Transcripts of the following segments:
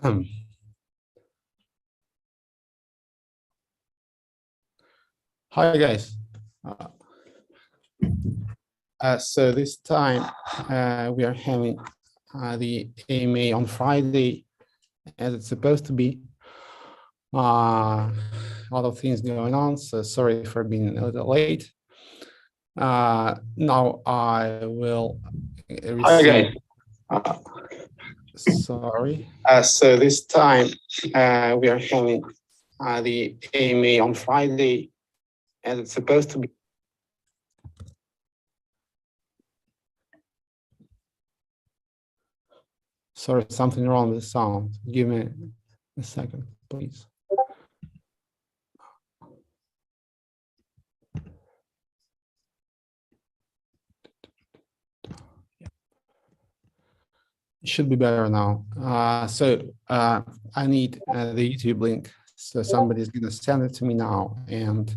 Hi guys. So this time we are having the AMA on Friday, as it's supposed to be. A lot of things going on, so sorry for being a little late. Now I will receive. Hi guys. Sorry. So this time we are having the AMA on Friday, as it's supposed to be. Sorry, something wrong with the sound. Give me a second, please. It should be better now. I need the YouTube link. So somebody's going to send it to me now. And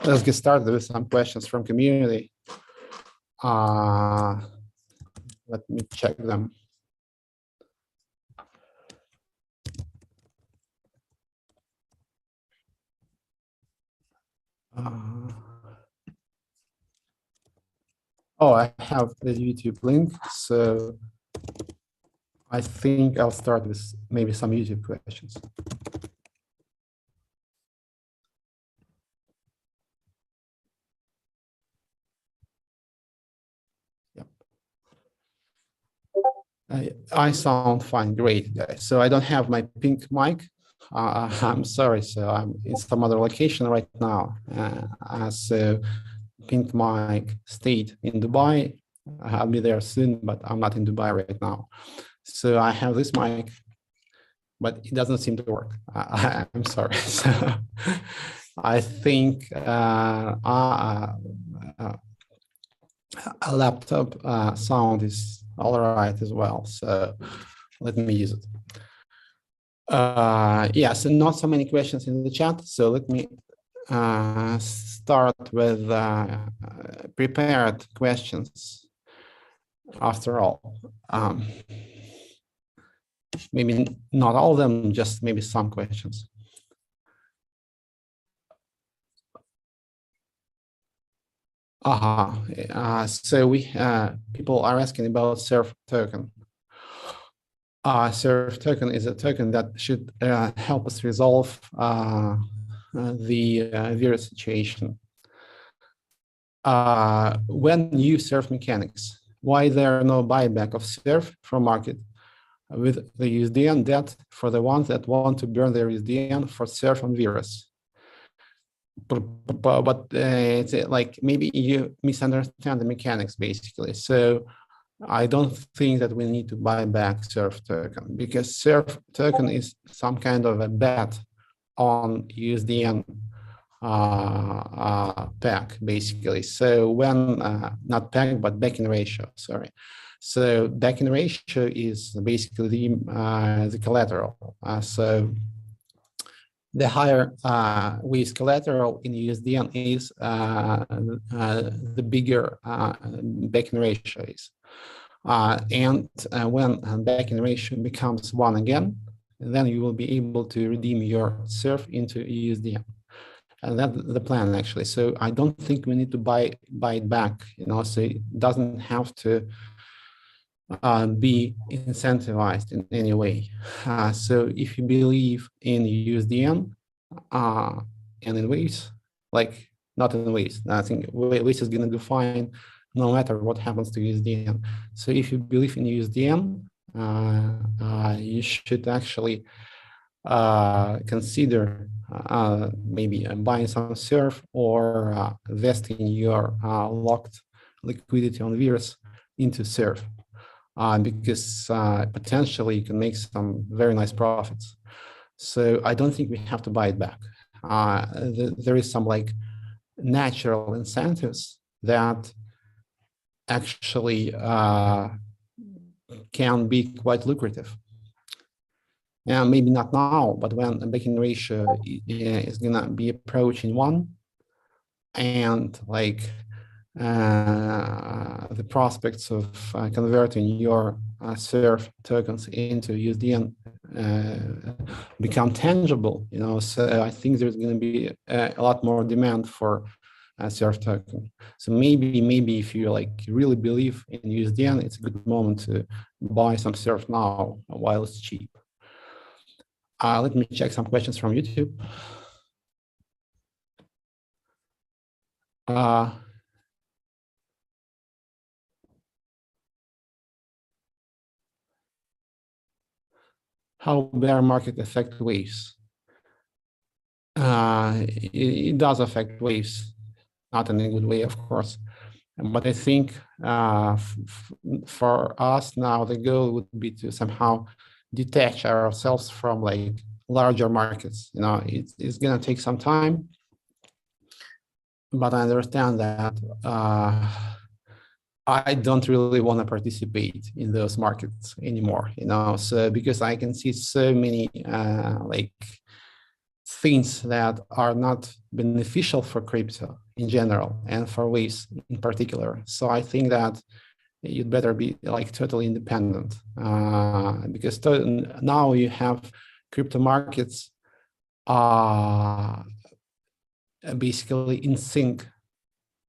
let's get started with some questions from community. Let me check them. Oh, I have the YouTube link. So I think I'll start with maybe some YouTube questions. I sound fine, great, guys. So I don't have my pink mic. I'm sorry, so I'm in some other location right now. So pink mic stayed in Dubai. I'll be there soon, but I'm not in Dubai right now. So I have this mic, but it doesn't seem to work. I'm sorry. So I think a laptop sound is all right as well. So let me use it. Yeah, so not so many questions in the chat. So let me start with prepared questions. After all, maybe not all of them, just maybe some questions. So people are asking about SURF token. SURF token is a token that should help us resolve the Vires situation. When you use SURF mechanics, why there are no buyback of SURF from market with the USDN debt for the ones that want to burn their USDN for SURF on Vires? But it's like maybe you misunderstand the mechanics basically. So I don't think that we need to buy back SURF token, because SURF token is some kind of a bet on USDN peg basically. So when not peg but backing ratio, sorry. So backing ratio is basically the collateral. So the higher with collateral in USDN is, the bigger backing ratio is. And when backing ratio becomes 1 again, then you will be able to redeem your SURF into USDN. And that's the plan actually. So I don't think we need to buy it back, so it doesn't have to be incentivized in any way. So if you believe in USDN and in Waves, like not in Waves, I think Waves is going to do fine no matter what happens to USDN. So if you believe in USDN, you should actually consider maybe buying some SURF or investing your locked liquidity on Vires into SURF, because potentially you can make some very nice profits. So I don't think we have to buy it back. There is some like natural incentives that actually can be quite lucrative. And maybe not now, but when the backing ratio is gonna be approaching 1, and like the prospects of converting your SURF tokens into USDN become tangible, so I think there's going to be a lot more demand for a surf token. So maybe if you like really believe in USDN, it's a good moment to buy some surf now while it's cheap. Let me check some questions from YouTube. How bear market affect waves? It does affect waves, not in a good way, of course. But I think for us now, the goal would be to somehow detach ourselves from like larger markets. It's going to take some time, but I understand that I don't really want to participate in those markets anymore. So because I can see so many like things that are not beneficial for crypto in general and for waves in particular. So I think that you'd better be like totally independent because now you have crypto markets basically in sync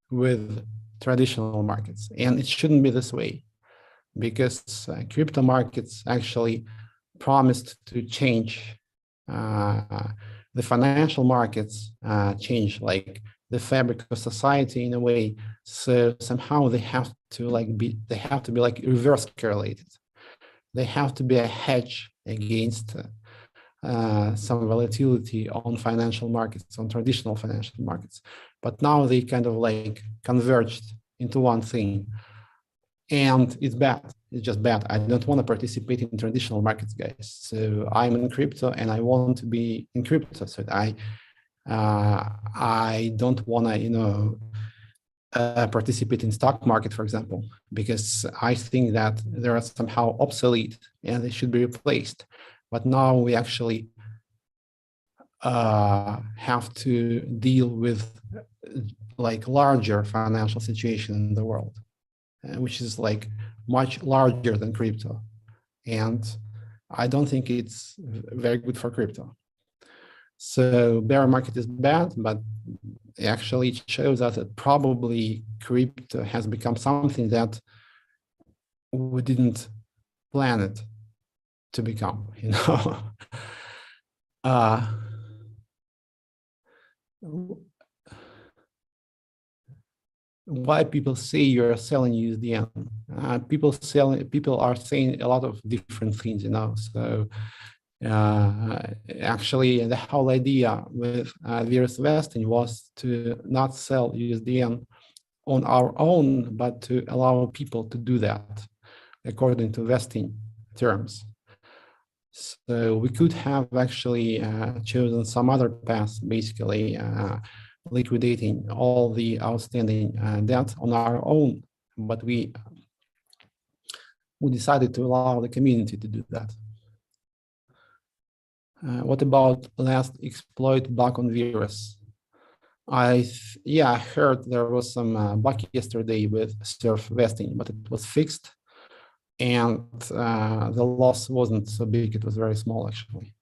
with traditional markets, and it shouldn't be this way because crypto markets actually promised to change the financial markets, change like the fabric of society in a way. So somehow they have to be like reverse correlated. They have to be a hedge against some volatility on financial markets, on traditional financial markets. But now they kind of like converged into one thing. And it's bad. It's just bad. I don't want to participate in traditional markets, guys. So I'm in crypto and I want to be in crypto. So I don't want to, participate in stock market, for example, because I think that they are somehow obsolete and they should be replaced. But now we actually have to deal with like larger financial situation in the world, which is like much larger than crypto. And I don't think it's very good for crypto. So bear market is bad, but actually it shows us that probably crypto has become something that we didn't plan it to become, why people say you're selling USDN? People are saying a lot of different things, So actually, the whole idea with Vires vesting was to not sell USDN on our own, but to allow people to do that according to vesting terms. So we could have actually chosen some other path, basically liquidating all the outstanding debt on our own, but we decided to allow the community to do that. What about last exploit bug on Vires? I heard there was some bug yesterday with surf vesting, but it was fixed, and the loss wasn't so big. It was very small, actually.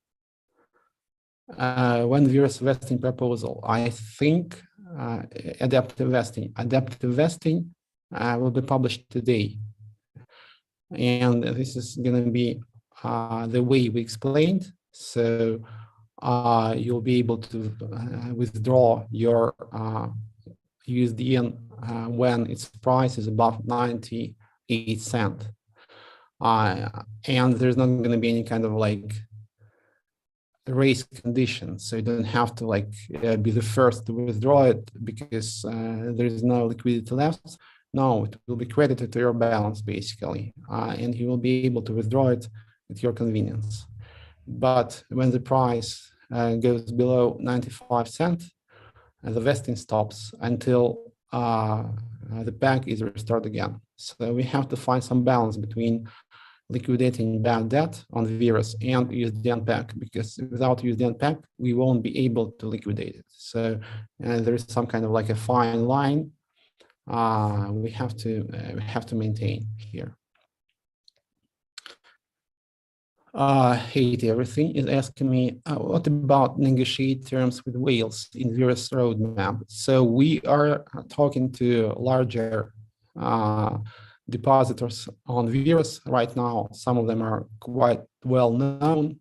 When Vires vesting proposal, I think adaptive vesting will be published today, and this is going to be the way we explained. So you'll be able to withdraw your USDN when its price is above 98 cents. And there's not going to be any kind of like raise conditions. So you don't have to be the first to withdraw it because there is no liquidity left. No, it will be credited to your balance basically, and you will be able to withdraw it at your convenience. But when the price goes below 95 cents, the vesting stops until the peg is restored again. So we have to find some balance between liquidating bad debt on Vires and USDN peg, because without USDN peg, we won't be able to liquidate it. So there is some kind of like a fine line we have to maintain here. Hate everything is asking me, what about negotiate terms with whales in Vires roadmap? So we are talking to larger depositors on Vires right now. Some of them are quite well known,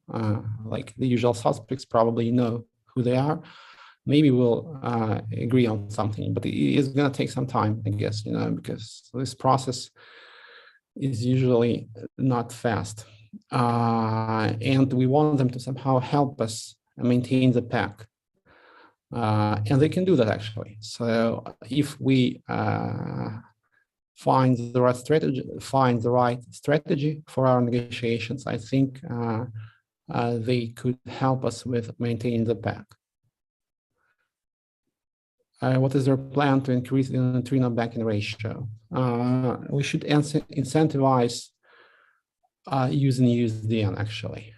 like the usual suspects probably know who they are. Maybe we'll agree on something, but it is going to take some time, I guess, because this process is usually not fast. And we want them to somehow help us maintain the pack. And they can do that actually. So if we find the right strategy for our negotiations, I think they could help us with maintaining the pack. What is their plan to increase the neutrino backing ratio? We should incentivize using USDN actually.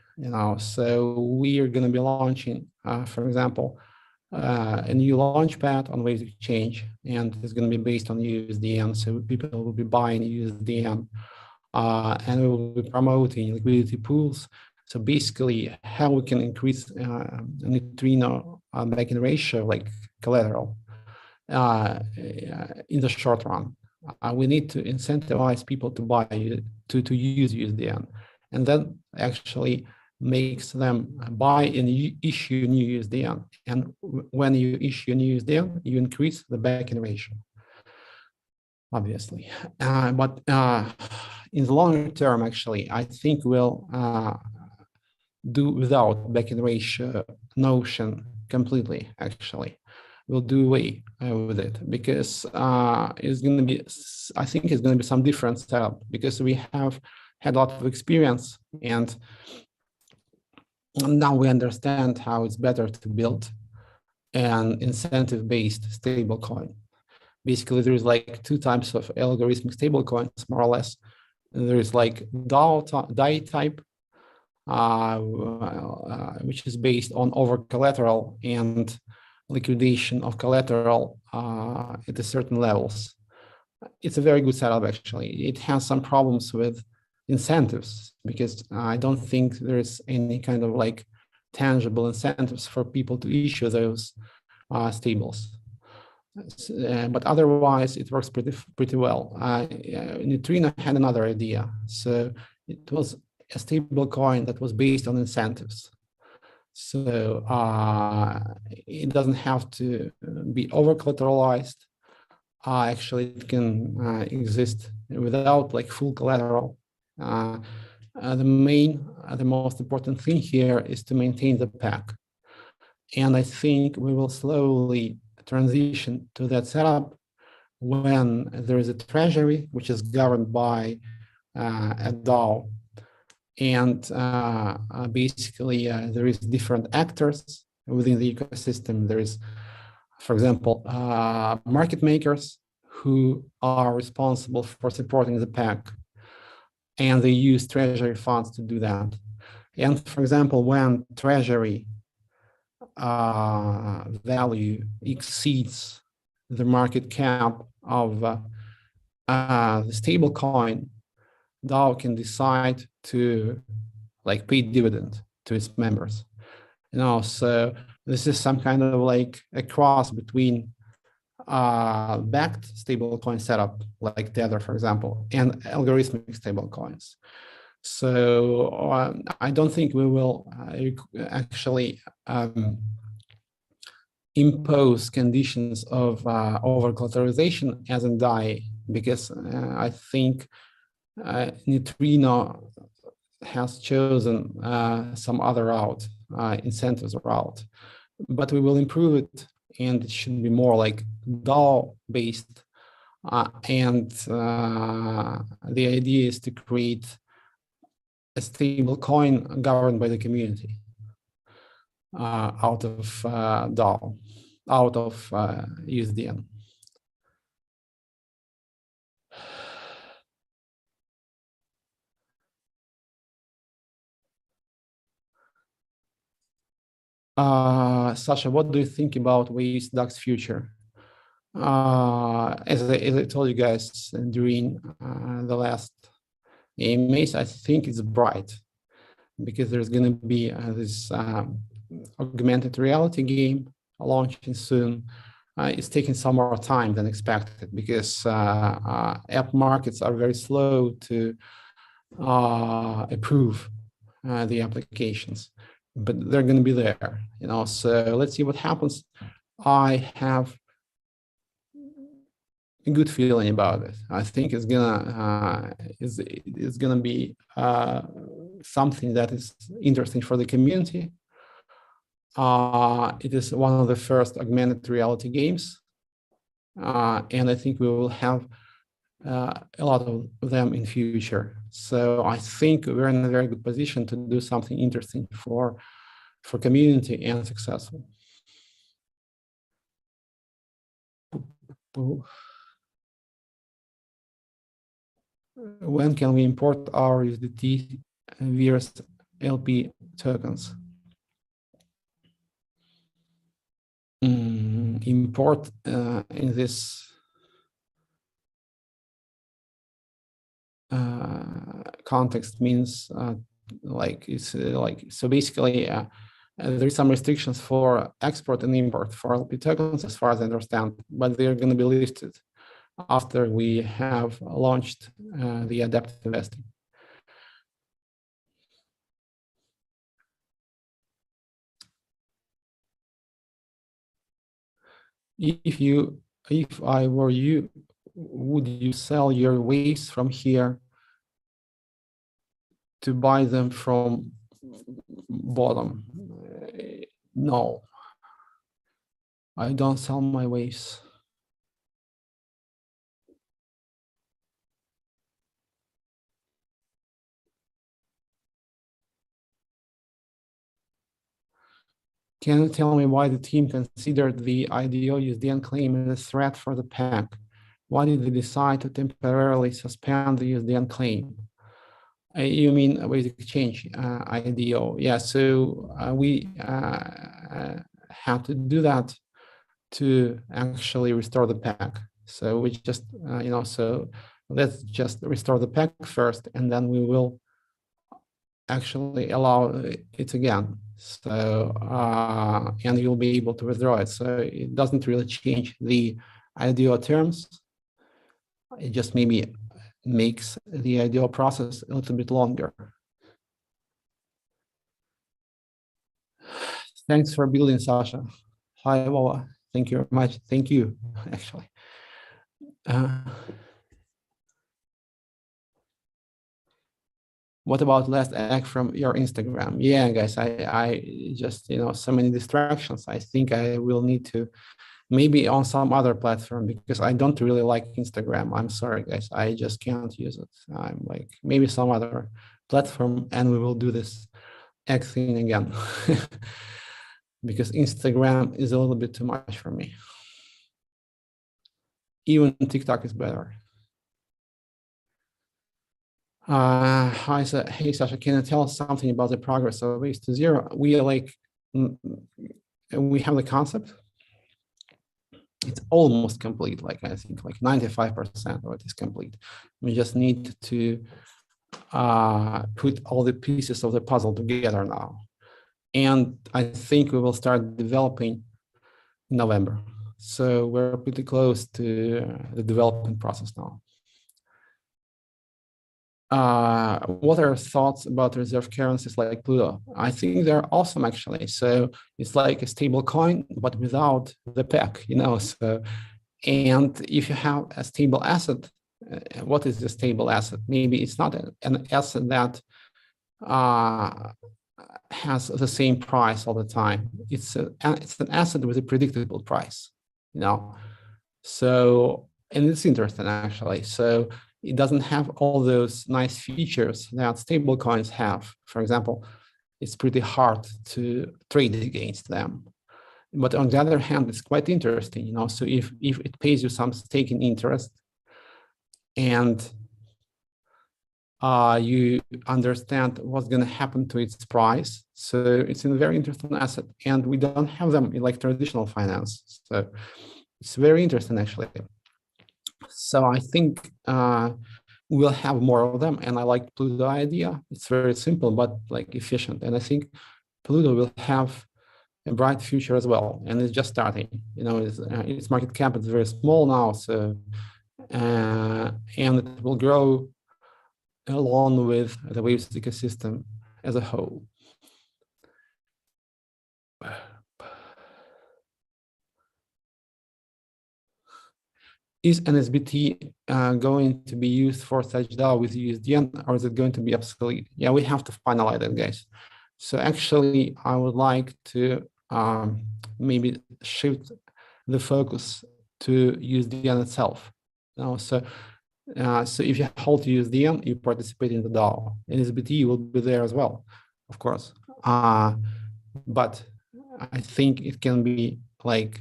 So we are going to be launching, for example, a new launchpad on Waves Exchange, and it's going to be based on USDN. So people will be buying USDN, and we will be promoting liquidity pools. So basically, how we can increase neutrino backing ratio, like collateral, in the short run. We need to incentivize people to buy to use USDN, and that actually makes them buy and issue new USDN. And when you issue new USDN, you increase the backing ratio, obviously. But in the longer term, actually, I think we'll do without backing ratio notion completely, actually. We'll do away with it because it's going to be, I think it's going to be some different setup because we have had a lot of experience and now we understand how it's better to build an incentive-based stablecoin. Basically, there's like two types of algorithmic stablecoins, more or less. There is like DAO type, which is based on over collateral and liquidation of collateral at a certain levels. It's a very good setup, actually. It has some problems with incentives because I don't think there's any kind of like tangible incentives for people to issue those stables. But otherwise, it works pretty well. Neutrino had another idea. So it was a stable coin that was based on incentives. So it doesn't have to be over collateralized. Actually, it can exist without like full collateral. The most important thing here is to maintain the pack. And I think we will slowly transition to that setup when there is a treasury, which is governed by a DAO. And basically, there is different actors within the ecosystem. There is, for example, market makers who are responsible for supporting the pack, and they use treasury funds to do that. And for example, when treasury value exceeds the market cap of the stable coin, DAO can decide to like pay dividend to its members. So this is some kind of like a cross between backed stablecoin setup, like Tether, for example, and algorithmic stablecoins. So I don't think we will actually impose conditions of over collateralization as in DAI, because I think Neutrino has chosen some other route, incentives route, but we will improve it, and it should be more like DAO based. And the idea is to create a stable coin governed by the community out of DAO, out of USDN. Sasha, what do you think about Waves DAX future? As I told you guys during the last AMAs, I think it's bright. because there's going to be this augmented reality game launching soon. It's taking some more time than expected because app markets are very slow to approve the applications, but they're going to be there, so let's see what happens. I have a good feeling about it. I think it's gonna be something that is interesting for the community. It is one of the first augmented reality games, and I think we will have a lot of them in future. So I think we're in a very good position to do something interesting for community and successful. When can we import our USDT Vires LP tokens? Import in this context means so basically there is some restrictions for export and import for LP tokens as far as I understand, but they're going to be listed after we have launched the adaptive investing. If I were you, would you sell your waves from here to buy them from bottom? No, I don't sell my waves. Can you tell me why the team considered the IDO USDN claim as a threat for the peg? Why did they decide to temporarily suspend the USDN claim? You mean a basic exchange IDO? Yeah, so we have to do that to actually restore the peg. So we just, so let's just restore the peg first, and then we will actually allow it again. So, and you'll be able to withdraw it. So it doesn't really change the IDO terms. It just maybe makes the IDO process a little bit longer. Thanks for building, Sasha. Hi, Wawa. Thank you very much. Thank you, actually. What about last act from your Instagram? Yeah, guys, I just, so many distractions. I think I will need to maybe on some other platform because I don't really like Instagram. I'm sorry, guys. I just can't use it. I'm like, maybe some other platform and we will do this X thing again because Instagram is a little bit too much for me. Even TikTok is better. Hi, hey Sasha, can you tell us something about the progress of Waves to Zero? We have the concept. It's almost complete. I think 95% of it is complete. We just need to put all the pieces of the puzzle together now. And I think we will start developing in November. So we're pretty close to the development process now. What are your thoughts about reserve currencies like Pluto? I think they're awesome, actually. So it's like a stable coin, but without the peg, So, and if you have a stable asset, what is a stable asset? Maybe it's not an asset that has the same price all the time. It's an asset with a predictable price, So, and it's interesting, actually. So it doesn't have all those nice features that stablecoins have. For example, it's pretty hard to trade against them. But on the other hand, it's quite interesting, So if it pays you some staking interest and you understand what's going to happen to its price, so it's a very interesting asset. And we don't have them in traditional finance. So it's very interesting, actually. So I think we'll have more of them. And I like Pluto idea. It's very simple, but like efficient. And I think Pluto will have a bright future as well. And it's just starting, its market cap is very small now. So, and it will grow along with the Waves ecosystem as a whole. Is NSBT going to be used for such DAO with USDN, or is it going to be obsolete? Yeah, we have to finalize it, guys. So actually, I would like to maybe shift the focus to USDN itself. So if you hold USDN, you participate in the DAO. NSBT will be there as well, of course. But I think it can be like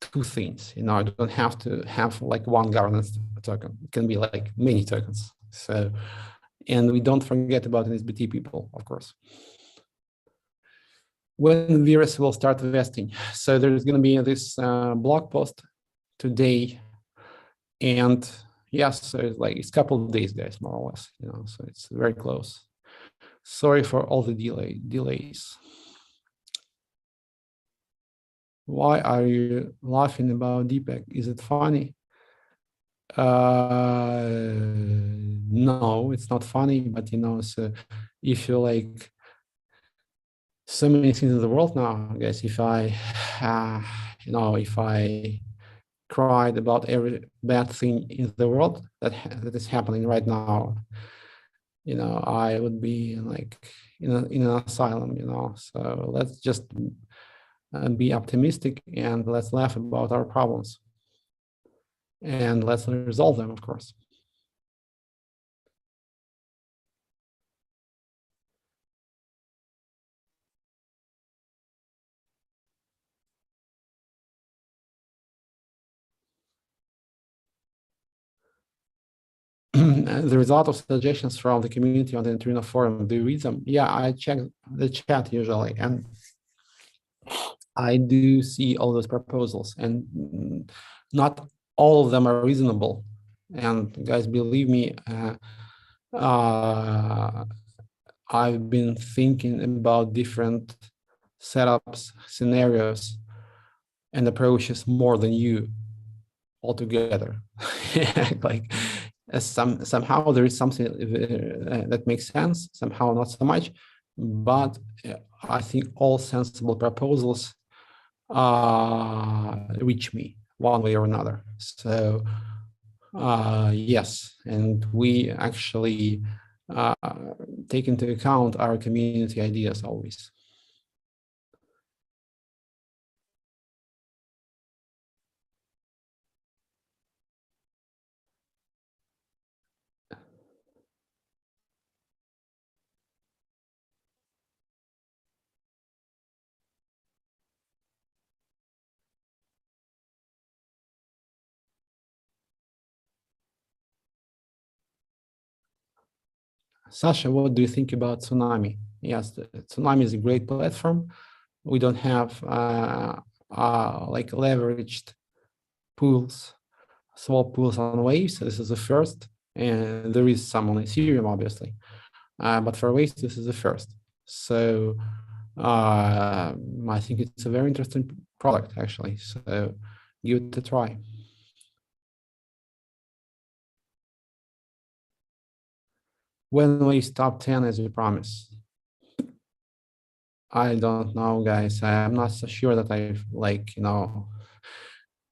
two things. You don't have to have like one governance token. It can be like many tokens. So, and we don't forget about NSBT people, of course. When Vires will start investing. So there's going to be this blog post today, and yes, so it's a couple of days, guys, more or less. So it's very close. Sorry for all the delays. Why are you laughing about Deepak? Is it funny? No, it's not funny, but so if you like so many things in the world now, I guess if I if I cried about every bad thing in the world that is happening right now, I would be like in an asylum, so let's just be optimistic and let's laugh about our problems and let's resolve them, of course. The result of suggestions from the community on the Neutrino forum, do you read them? Yeah, I check the chat usually, and I do see all those proposals, and not all of them are reasonable. And guys, believe me, I've been thinking about different setups, scenarios, and approaches more than you altogether. Like somehow there is something that makes sense, somehow not so much, but I think all sensible proposals reach me one way or another. So yes, and we actually take into account our community ideas always. Sasha, what do you think about Tsunami? Yes, Tsunami is a great platform. We don't have like leveraged pools, swap pools on Waves. This is the first, and there is some on Ethereum, obviously. But for Waves, this is the first. So I think it's a very interesting product, actually. So give it a try. When Waves top 10 as we promise? I don't know, guys. I'm not so sure that I've like,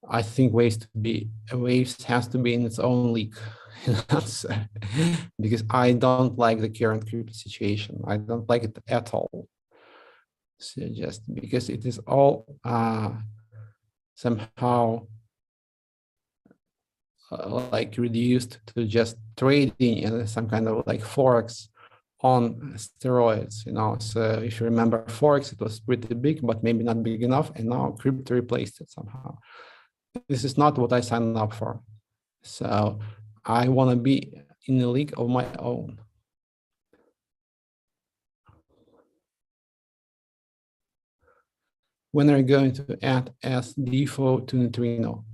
I think Waves has to be in its own league. Because I don't like the current crypto situation. I don't like it at all. So just because it is all somehow like reduced to just trading and some kind of like forex on steroids, So if you remember forex, it was pretty big, but maybe not big enough, and now crypto replaced it somehow. This is not what I signed up for. So I want to be in a league of my own. when are you going to add as default to Neutrino?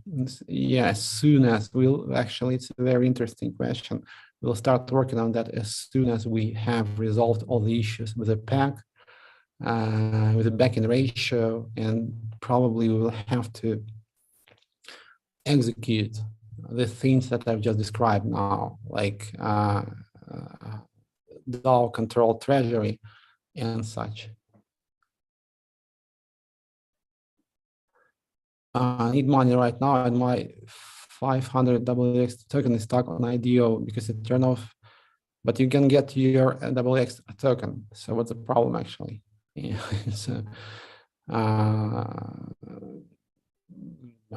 Yeah, as soon as actually, it's a very interesting question. We'll start working on that as soon as we have resolved all the issues with the pack, with the back-end ratio, and probably we will have to execute the things that I've just described now, like DAO control treasury and such. I need money right now, and my 500 WX token is stuck on IDO because it turned off, but you can get your WX token. So what's the problem actually? Yeah. So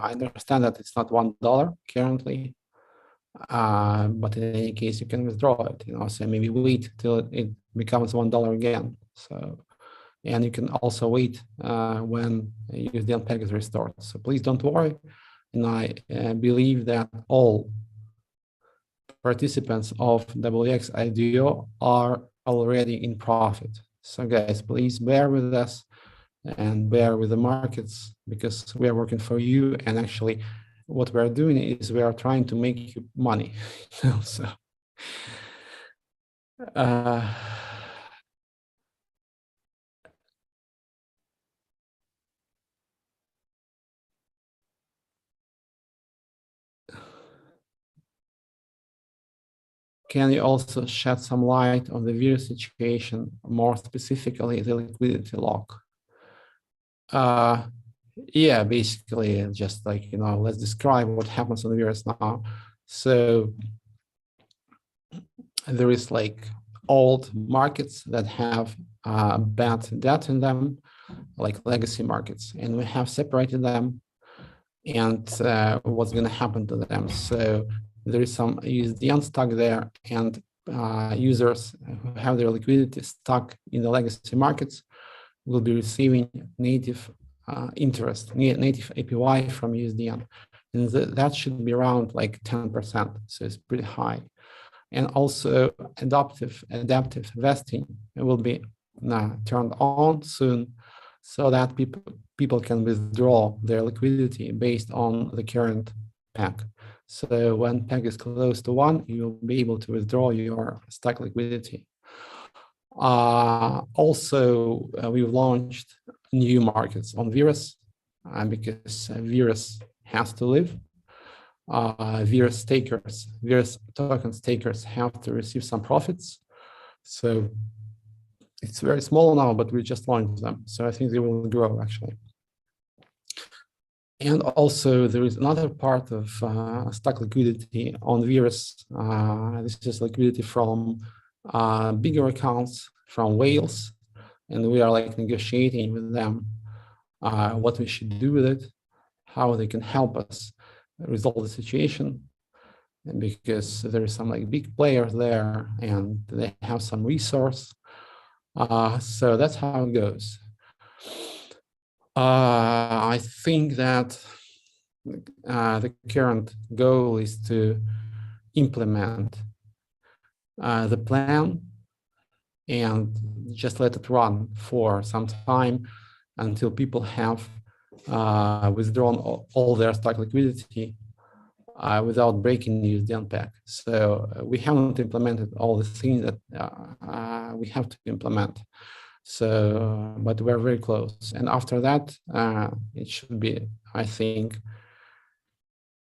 I understand that it's not $1 currently, but in any case, you can withdraw it, so maybe wait till it becomes $1 again. So, and you can also wait when USDN peg is restored. So please don't worry. And I believe that all participants of WX IDO are already in profit. So guys, please bear with us and bear with the markets, because we are working for you. And actually what we're doing is we are trying to make you money. So can you also shed some light on the Vires situation, more specifically the liquidity lock? Yeah, basically, just like, let's describe what happens on the Vires now. So there is like old markets that have bad debt in them, like legacy markets, and we have separated them. And what's going to happen to them? So there is some USDN stuck there, and users who have their liquidity stuck in the legacy markets will be receiving native interest, native APY from USDN. And that should be around like 10%. So it's pretty high. And also adaptive vesting will be turned on soon, so that people can withdraw their liquidity based on the current peg. So when peg is close to 1, you'll be able to withdraw your stack liquidity. Also, we've launched new markets on Vires, because Vires has to live. Vires token stakers have to receive some profits. So it's very small now, but we just launched them. So I think they will grow actually. And also there is another part of stock liquidity on Vires. This is liquidity from bigger accounts, from whales. And we are like negotiating with them what we should do with it, how they can help us resolve the situation. And because there is some like big players there and they have some resource. So that's how it goes. I think that the current goal is to implement the plan and just let it run for some time until people have withdrawn all their stock liquidity without breaking the USDN peg. So we haven't implemented all the things that we have to implement. So, but we're very close. And after that, it should be, I think,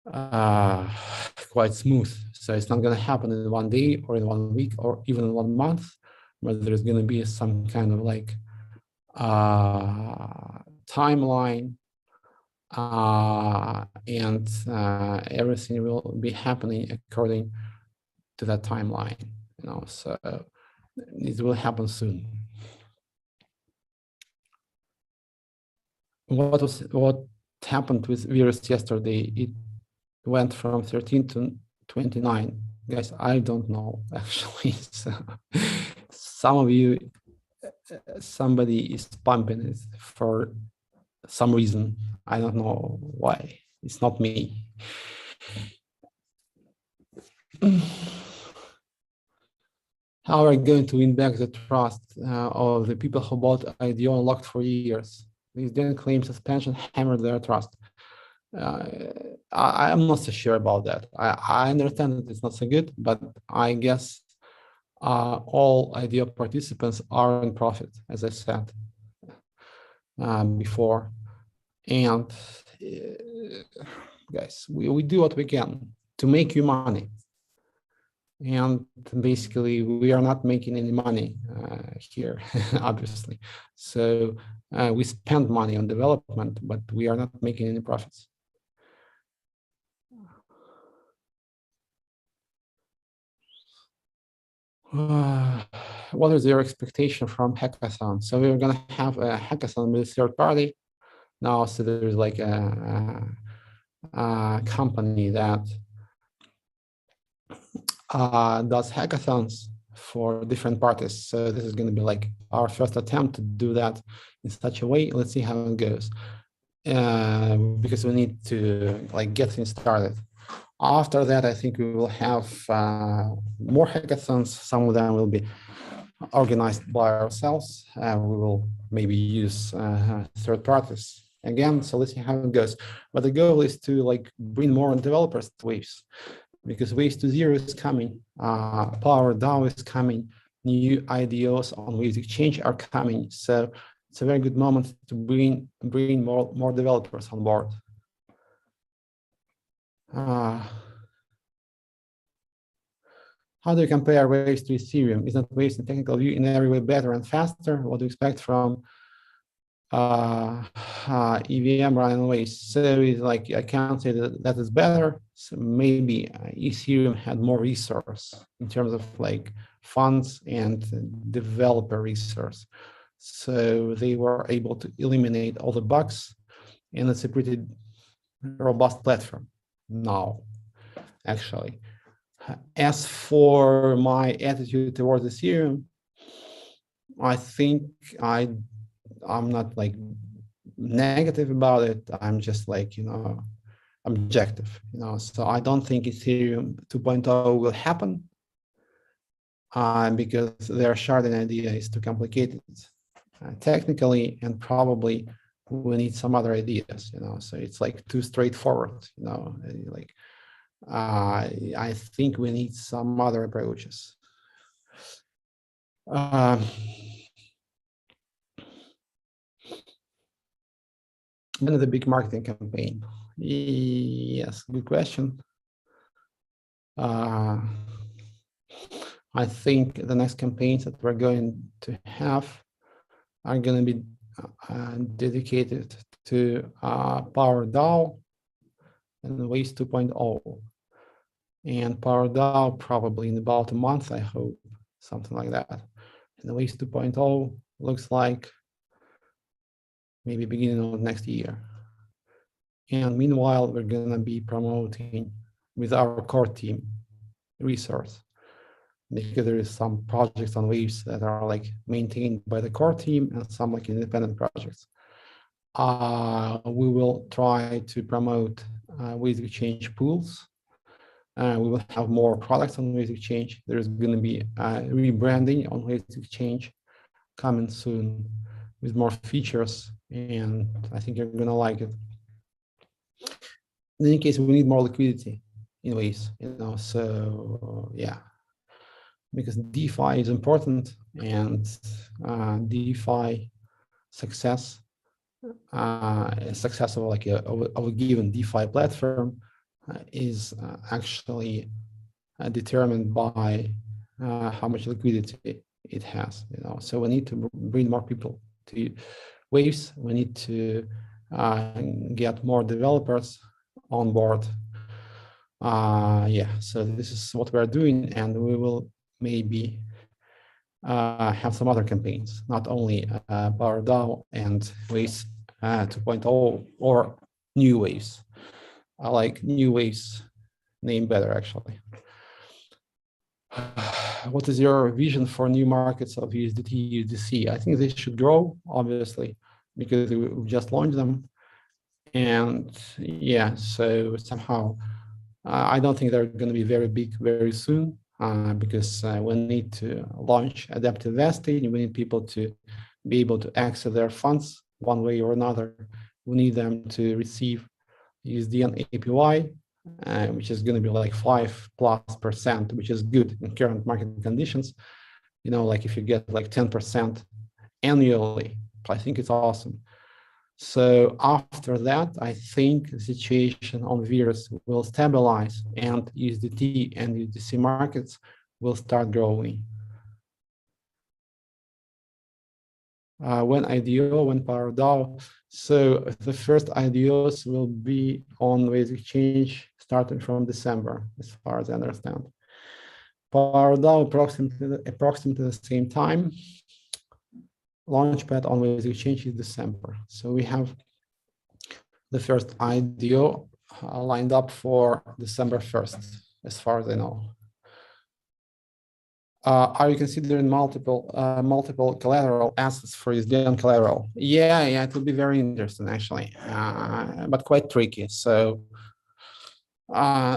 quite smooth. So it's not going to happen in 1 day or in 1 week or even in 1 month, but there's going to be some kind of like timeline, and everything will be happening according to that timeline. So it will happen soon. What happened with Vires yesterday? It went from 13 to 29. Guys, I don't know actually. So some of you, somebody is pumping it for some reason. I don't know why. It's not me. How are we going to win back the trust of the people who bought IDO and locked for years? USDN claim suspension hammered their trust. I'm not so sure about that. I understand that it's not so good, but I guess all IDO participants are in profit, as I said before. And guys, we do what we can to make you money. And basically, we are not making any money here, obviously. So we spend money on development, but we are not making any profits. What is your expectation from hackathon? So we're going to have a hackathon with third party now. So there's like a company that does hackathons for different parties. So this is going to be like our first attempt to do that in such a way. Let's see how it goes, because we need to like get things started. After that, I think we will have more hackathons. Some of them will be organized by ourselves. We will maybe use third parties again. So let's see how it goes. But the goal is to like bring more developers to Waves, because Waves 2.0 is coming. Power DAO is coming. New IDOs on Waves Exchange are coming. So it's a very good moment to bring more developers on board. How do you compare Waves to Ethereum? Is not Waves in technical view in every way better and faster? What do you expect from EVM running on Waves? So it's like, I can't say that is better. So maybe Ethereum had more resource in terms of like funds and developer resource. So they were able to eliminate all the bugs, and it's a pretty robust platform now, actually. As for my attitude towards Ethereum, I think I'm not like negative about it. I'm just like, objective, so I don't think Ethereum 2.0 will happen because their sharding idea is too complicated technically, and probably we need some other ideas, so it's like too straightforward, like I think we need some other approaches. When is the big marketing campaign? Yes, good question. I think the next campaigns that we're going to have are going to be dedicated to Power DAO and Waves 2.0. And Power DAO probably in about a month, I hope, something like that. And the Waves 2.0 looks like maybe beginning of next year. And meanwhile, we're going to be promoting with our core team resource, because there is some projects on Waves that are like maintained by the core team and some like independent projects. We will try to promote Waves Exchange pools. We will have more products on Waves Exchange. There's going to be rebranding on Waves Exchange coming soon with more features, and I think you're going to like it. In any case, we need more liquidity in Waves, so yeah, because DeFi is important, and DeFi success of like a given DeFi platform is actually determined by how much liquidity it has, so we need to bring more people to Waves. We need to get more developers on board. Yeah, so this is what we're doing, and we will maybe have some other campaigns, not only Power DAO and Waves 2.0 or New Waves. I like New Waves name better, actually. What is your vision for new markets of USDT, USDC? I think they should grow, obviously, because we just launched them. And yeah, so somehow I don't think they're going to be very big very soon, because we need to launch adaptive vesting. We need people to be able to access their funds one way or another. We need them to receive USDN APY, which is going to be like 5+%, which is good in current market conditions. You know, like if you get like 10% annually, I think it's awesome. So after that, I think the situation on Vires will stabilize and USDT and USDC markets will start growing. When IDO, when PowerDAO. So the first IDOs will be on Waves Exchange starting from December, as far as I understand. PowerDAO approximately the same time. Launchpad on Waves Exchange is December. So we have the first IDO lined up for December 1st, as far as I know. Are you considering multiple collateral assets for USDN collateral? Yeah, it will be very interesting actually, but quite tricky. So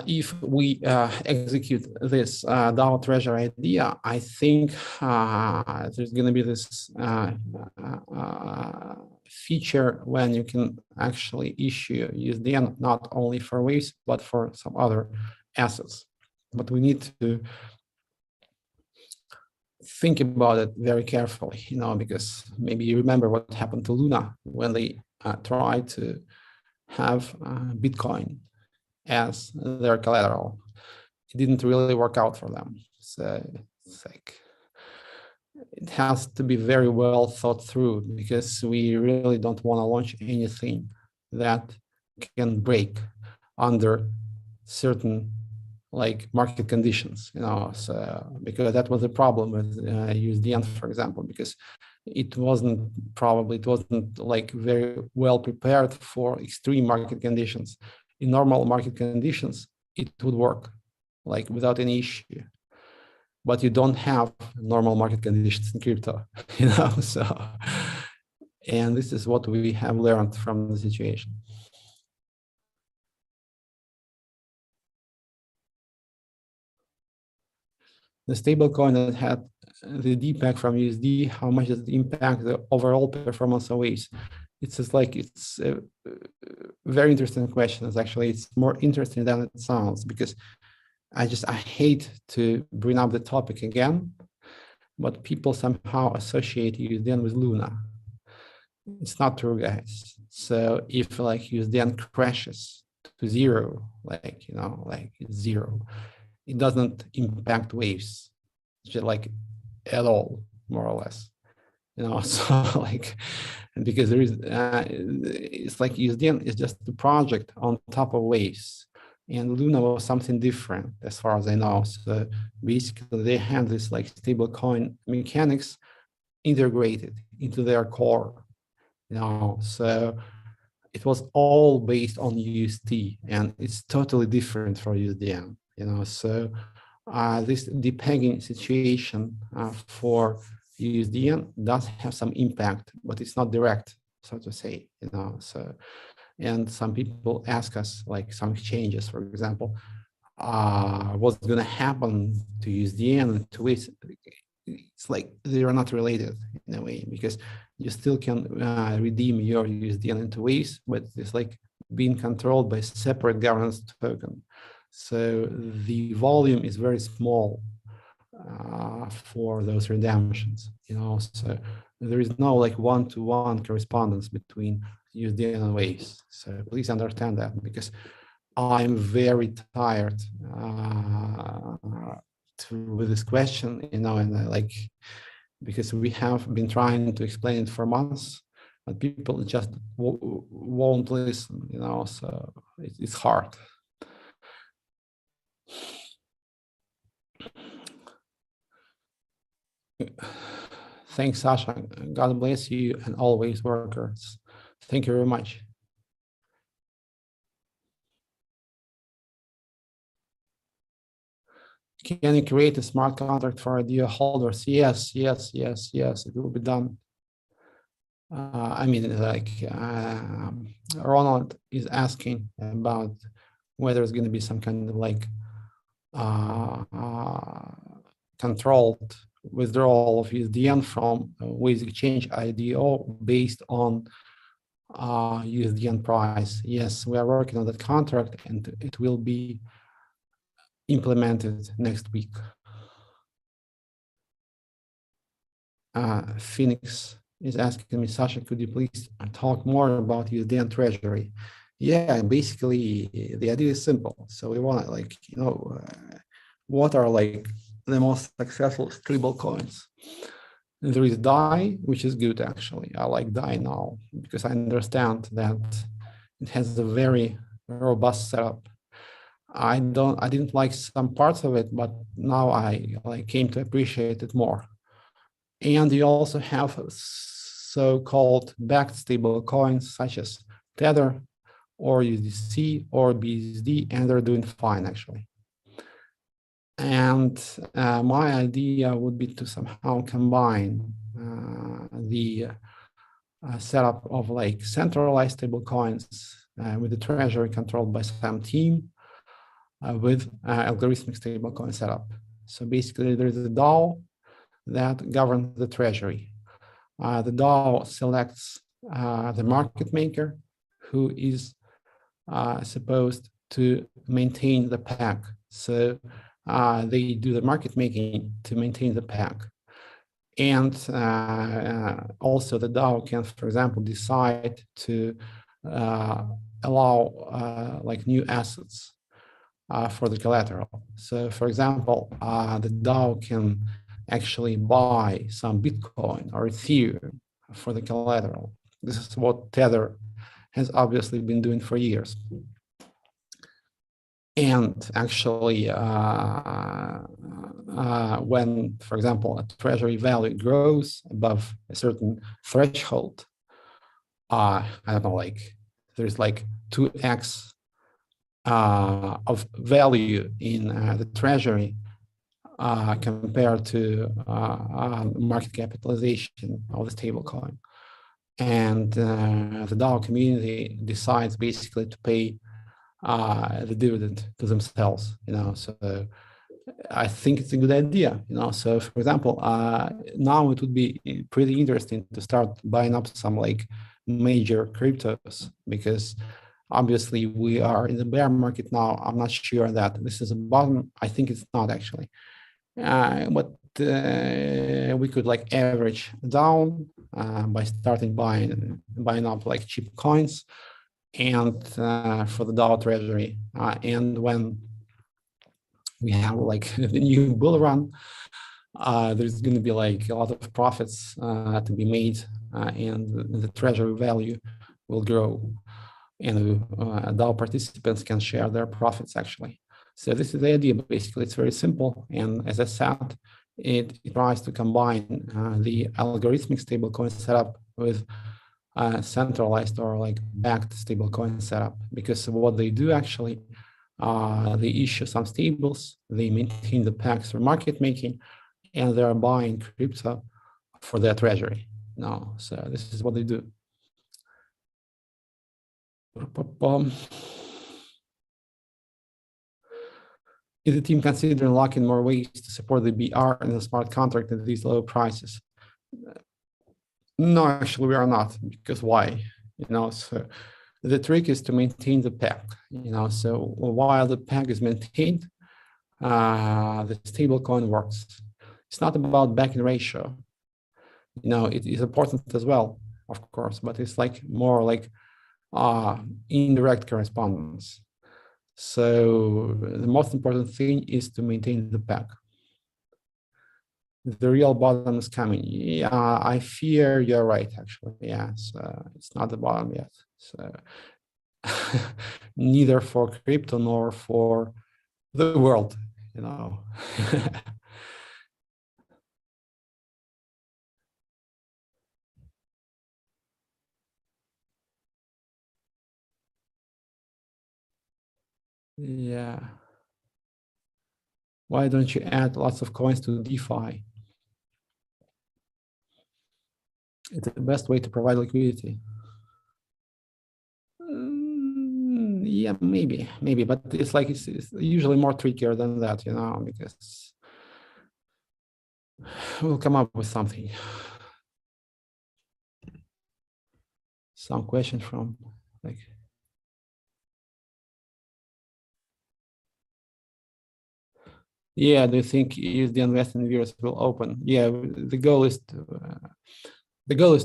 if we execute this DAO Treasury idea, I think there's going to be this feature when you can actually issue USDN not only for Waves but for some other assets. But we need to think about it very carefully, you know, because maybe you remember what happened to Luna when they tried to have Bitcoin as their collateral. It didn't really work out for them. So it's like, it has to be very well thought through, because we really don't want to launch anything that can break under certain like market conditions, you know. So because that was the problem with USDN, for example, because it wasn't like very well prepared for extreme market conditions. In normal market conditions, it would work like without any issue, but you don't have normal market conditions in crypto, you know. So, and this is what we have learned from the situation. The stablecoin that had the DPEG from USD, how much does it impact the overall performance of Waves? It's just like, it's a very interesting question. It's more interesting than it sounds, because I hate to bring up the topic again, but people somehow associate USDN with Luna. It's not true, guys. So if like USDN crashes to zero, like, you know, like zero, it doesn't impact Waves, just like at all, more or less, you know. So like, because there is, it's like USDN is just the project on top of Waves, and Luna was something different as far as I know. So basically they had this like stablecoin mechanics integrated into their core, you know. So it was all based on UST, and it's totally different for USDN, you know. So this depegging situation for USDN does have some impact, but it's not direct, so to say, you know. So, and some people ask us, like some exchanges, for example, what's going to happen to USDN and to Waves? It's like they are not related in a way, because you still can redeem your USDN into Waves, but it's like being controlled by separate governance token. So the volume is very small for those redemptions, you know. So there is no like one-to-one correspondence between USDN and Waves. So please understand that, because I'm very tired with this question, you know, and like, because we have been trying to explain it for months, but people just won't listen, you know. So it's hard. Thanks, Sasha. God bless you and always workers. Thank you very much. Can you create a smart contract for idea holders? Yes, it will be done. I mean, like Ronald is asking about whether it's going to be some kind of like controlled withdrawal of USDN from Waves Exchange IDO based on USDN price. Yes, we are working on that contract and it will be implemented next week. Phoenix is asking me, Sasha, could you please talk more about USDN Treasury? Yeah, basically the idea is simple. So we want to what are like the most successful stable coins? There is DAI, which is good actually. I like DAI now because I understand that it has a very robust setup. I didn't like some parts of it, but now I came to appreciate it more. And you also have so-called backed stable coins such as Tether or USDC or BSD, and they're doing fine actually. And my idea would be to somehow combine the setup of like centralized stable coins with the treasury controlled by some team with algorithmic stable coin setup. So basically there is a DAO that governs the treasury. The DAO selects the market maker who is supposed to maintain the peg. So they do the market making to maintain the peg. And also the DAO can, for example, decide to allow like new assets for the collateral. So for example, the DAO can actually buy some Bitcoin or Ethereum for the collateral. This is what Tether has obviously been doing for years. And actually, when, for example, a treasury value grows above a certain threshold, I don't know, like there's like 2x of value in the treasury compared to market capitalization of the stablecoin. And the DAO community decides basically to pay the dividend to themselves, so I think it's a good idea, so for example, now it would be pretty interesting to start buying up some like major cryptos, because obviously we are in the bear market now. I'm not sure that this is a bottom. I think it's not actually, but we could like average down by starting buying up like cheap coins and for the DAO treasury. And when we have like the new bull run, there's going to be like a lot of profits to be made, and the treasury value will grow, and DAO participants can share their profits actually. So this is the idea. Basically, it's very simple, and as I said, it tries to combine the algorithmic stablecoin setup with centralized or like backed stablecoin setup, because what they do actually, they issue some stables, they maintain the pegs for market making, and they're buying crypto for their treasury. No, so this is what they do. Is the team considering locking more ways to support the BR and the smart contract at these low prices? No, actually, we are not, because why? So the trick is to maintain the peg. So while the peg is maintained, the stablecoin works. It's not about backing ratio. It is important as well, of course, but it's like more like indirect correspondence. So the most important thing is to maintain the peg. The real bottom is coming. Yeah, I fear you're right, actually. Yeah, so it's not the bottom yet. So neither for crypto nor for the world, Yeah. Why don't you add lots of coins to DeFi? It's the best way to provide liquidity. Yeah, maybe, but it's like it's usually more trickier than that, because we'll come up with something. some question from like. Yeah, do you think USDN vesting Vires will open? Yeah, the goal is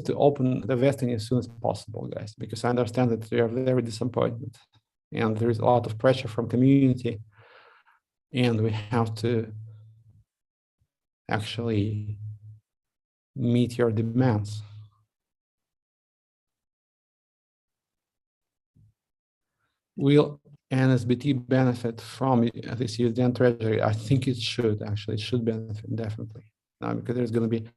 to open the vesting as soon as possible, guys, because I understand that we are very disappointed and there is a lot of pressure from community, and we have to actually meet your demands. Will NSBT benefit from this USDN treasury? I think it should benefit definitely. Because there's going to be,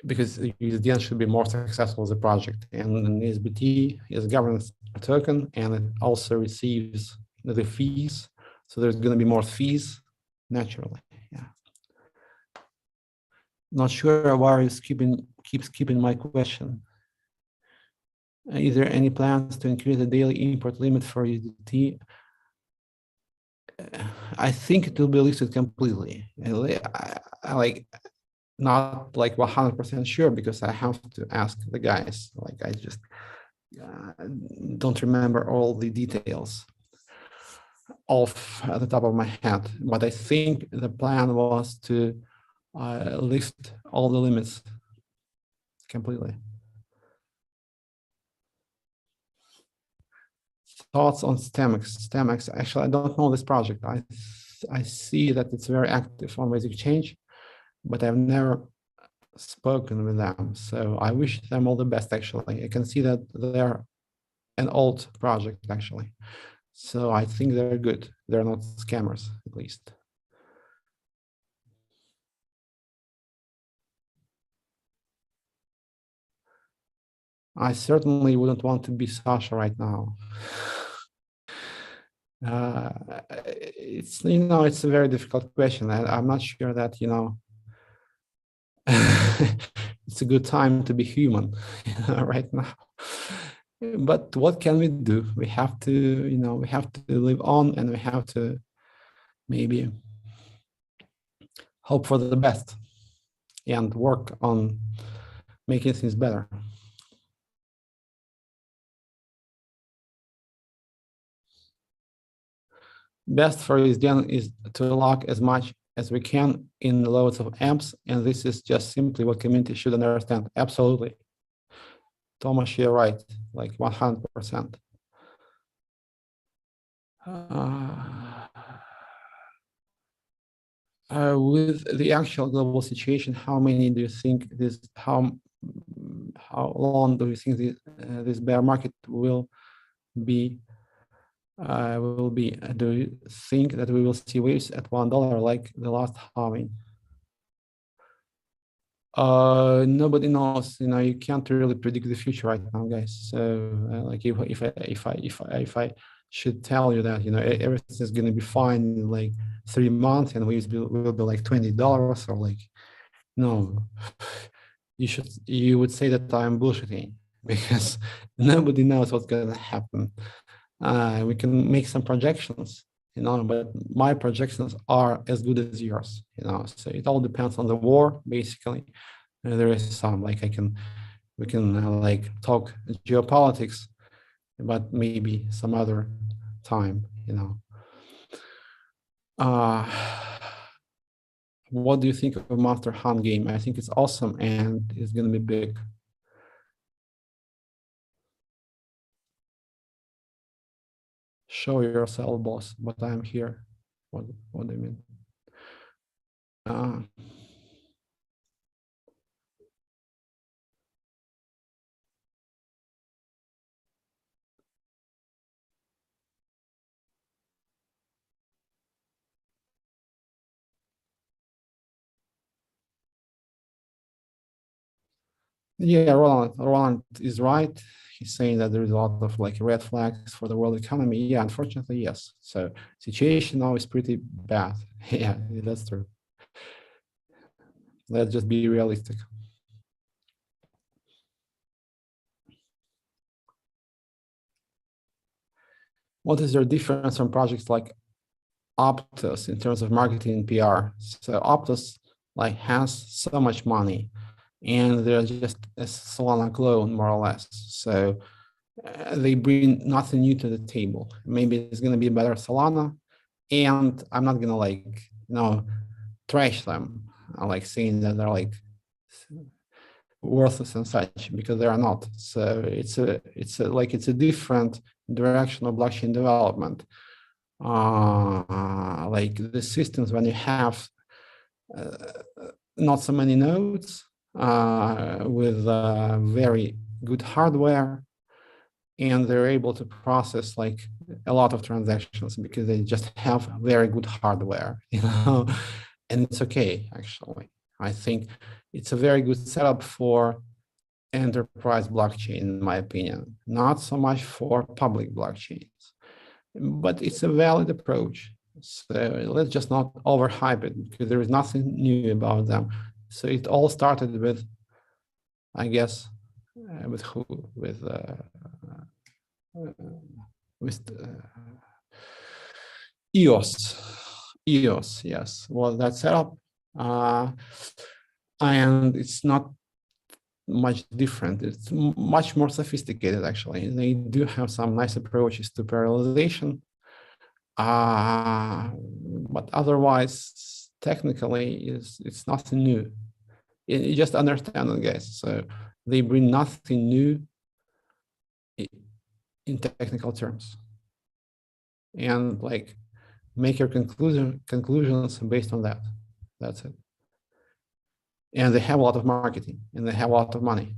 because USDN should be more successful as a project, and NSBT is a governance token, and it also receives the fees. So there's going to be more fees naturally. Yeah. Not sure why is keeps keeping my question. Is there any plans to increase the daily import limit for USDT? I think it will be listed completely. I like not like 100% sure because I have to ask the guys. Like I just don't remember all the details off at the top of my head. But I think the plan was to lift all the limits completely. Thoughts on StemX? StemX, actually, I don't know this project. I see that it's very active on Basic Change, but I've never spoken with them. So I wish them all the best, actually. I can see that they're an old project, actually. So I think they're good. They're not scammers, at least. I certainly wouldn't want to be Sasha right now. It's, it's a very difficult question. I'm not sure that, it's a good time to be human right now. But what can we do? We have to, we have to live on, and we have to maybe hope for the best and work on making things better. Best for USDN is to lock as much as we can in loads of amps, and this is just simply what community should understand. Absolutely. Thomas, you're right, like 100%. With the actual global situation, how many do you think this? How long do you think this bear market will be? Do you think that we will see waves at $1 like the last halving? Nobody knows. You can't really predict the future right now, guys. So, like, if I should tell you that everything is going to be fine in like 3 months and waves will be like $20, or like, no, you would say that I'm bullshitting, because nobody knows what's going to happen. We can make some projections, but my projections are as good as yours, so it all depends on the war, basically. There is some, like, we can like talk geopolitics, but maybe some other time, what do you think of Monster Hunt game? I think it's awesome, and it's going to be big. Show yourself, boss, but I'm here. What do you mean? Yeah, Roland is right. He's saying that there is a lot of like red flags for the world economy. Yeah, unfortunately, yes. So situation now is pretty bad. Yeah, that's true. Let's just be realistic. What is your difference from projects like Optus in terms of marketing and PR? So Optus like has so much money, and they're just a Solana clone, more or less. So they bring nothing new to the table. Maybe it's going to be better Solana, and I'm not going to like, trash them, like saying that they're like worthless and such, because they are not. So it's a different direction of blockchain development. Like the systems, when you have not so many nodes with very good hardware, and they're able to process like a lot of transactions because they just have very good hardware, and it's okay, actually. I think it's a very good setup for enterprise blockchain, in my opinion, not so much for public blockchains, but it's a valid approach. So let's just not overhype it, because there is nothing new about them. So it all started with, I guess, with who? With EOS. EOS, yes. Well, that setup, and it's not much different. It's much more sophisticated, actually. They do have some nice approaches to parallelization, but otherwise, technically, it's nothing new. You just understand it, guys. So they bring nothing new in technical terms, and like make your conclusions based on that. That's it. And they have a lot of marketing, and they have a lot of money.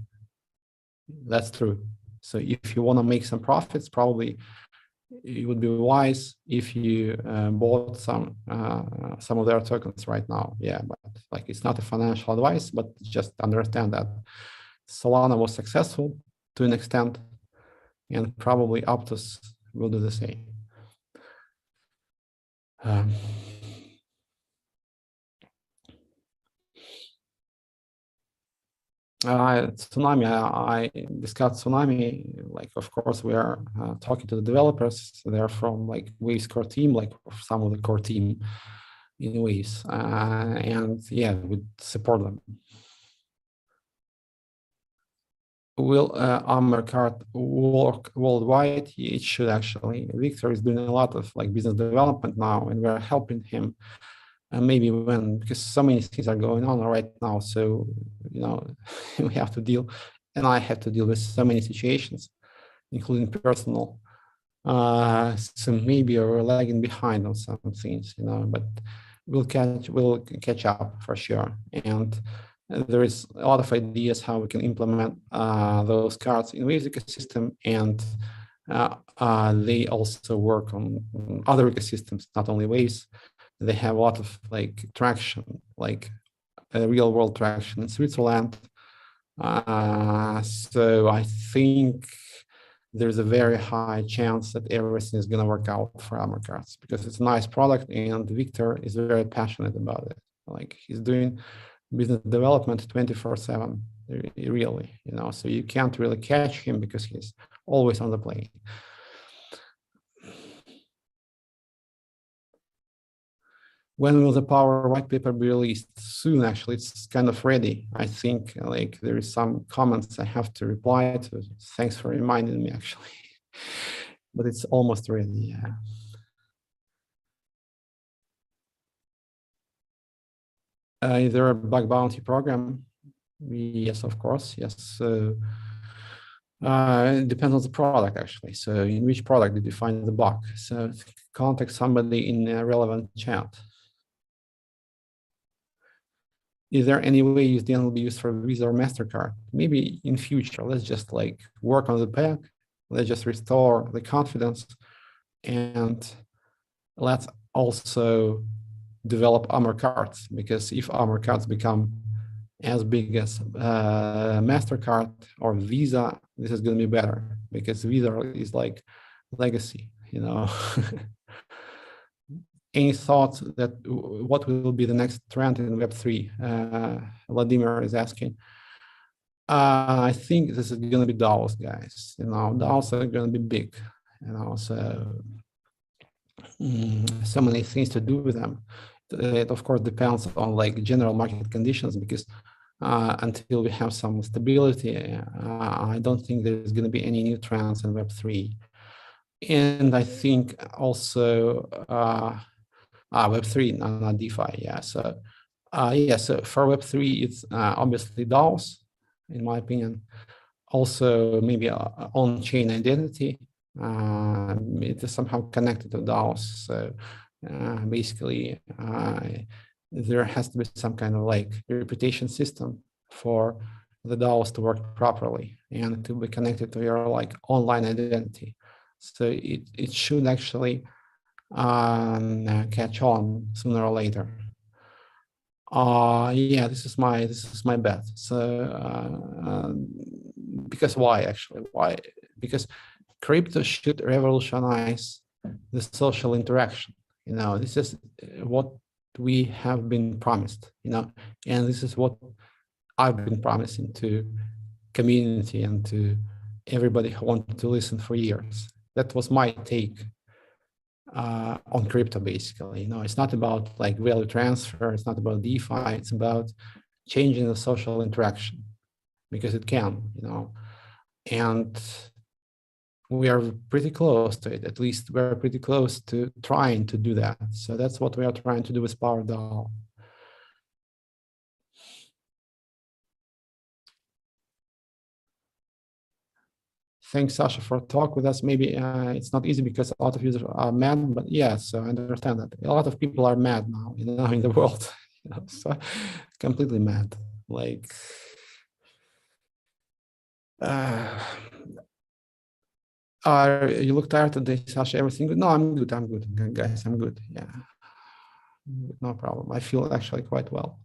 That's true. So if you want to make some profits, probably it would be wise if you bought some of their tokens right now. Yeah, but like it's not a financial advice, but just understand that Solana was successful to an extent, and probably Aptos will do the same. Tsunami, I discussed Tsunami. Like, of course, we are talking to the developers. They're from like Waves core team, like some of the core team in Waves, and yeah, we support them. Will Amercart work worldwide? It should, actually. Victor is doing a lot of like business development now, and we're helping him. And maybe because so many things are going on right now, so we have to deal, and I have to deal with so many situations, including personal. So maybe we're lagging behind on some things, but we'll catch up for sure. And there is a lot of ideas how we can implement those cards in Waves ecosystem, and they also work on other ecosystems, not only Waves. They have a lot of like traction, like real world traction in Switzerland. So I think there's a very high chance that everything is going to work out for Amercards, because it's a nice product, and Victor is very passionate about it. Like, he's doing business development 24/7, really, so you can't really catch him because he's always on the plane. When will the Power white paper be released? Soon, actually. It's kind of ready. I think like there is some comments I have to reply to. Thanks for reminding me, actually. But it's almost ready, yeah. Is there a bug bounty program? Yes, of course, yes. So it depends on the product, actually. So in which product did you find the bug? So contact somebody in a relevant chat. Is there any way USDN will be used for Visa or MasterCard? Maybe in future. Let's just like work on the peg. Let's just restore the confidence, and let's also develop Amercards, because if Amercards become as big as MasterCard or Visa, this is going to be better, because Visa is like legacy, Any thoughts that what will be the next trend in Web3? Vladimir is asking. I think this is going to be DAOs, guys. DAOs are going to be big, so so many things to do with them. It of course depends on like general market conditions, because until we have some stability. I don't think there's going to be any new trends in Web3. And I think also Web3, not DeFi. Yeah. So so for Web3, it's obviously DAOs, in my opinion. Also, maybe on-chain identity. It is somehow connected to DAOs. So basically, there has to be some kind of like reputation system for the DAOs to work properly and to be connected to your like online identity. So it should actually catch on sooner or later. Yeah, this is my bet. So because why actually? Why? Because crypto should revolutionize the social interaction. You know, this is what we have been promised, you know, and this is what I've been promising to community and to everybody who wanted to listen for years. That was my take on crypto, basically. You know, it's not about like value transfer, it's not about DeFi, it's about changing the social interaction because it can, you know, and we are pretty close to it. At least we're pretty close to trying to do that. So that's what we are trying to do with PowerDAO. Thanks, Sasha, for talk with us. Maybe it's not easy because a lot of users are mad, but yeah, so I understand that. A lot of people are mad now, you know, in the world, you know, so completely mad. Like, you look tired today, Sasha, everything good? No, I'm good, guys, I'm good, yeah. No problem. I feel actually quite well.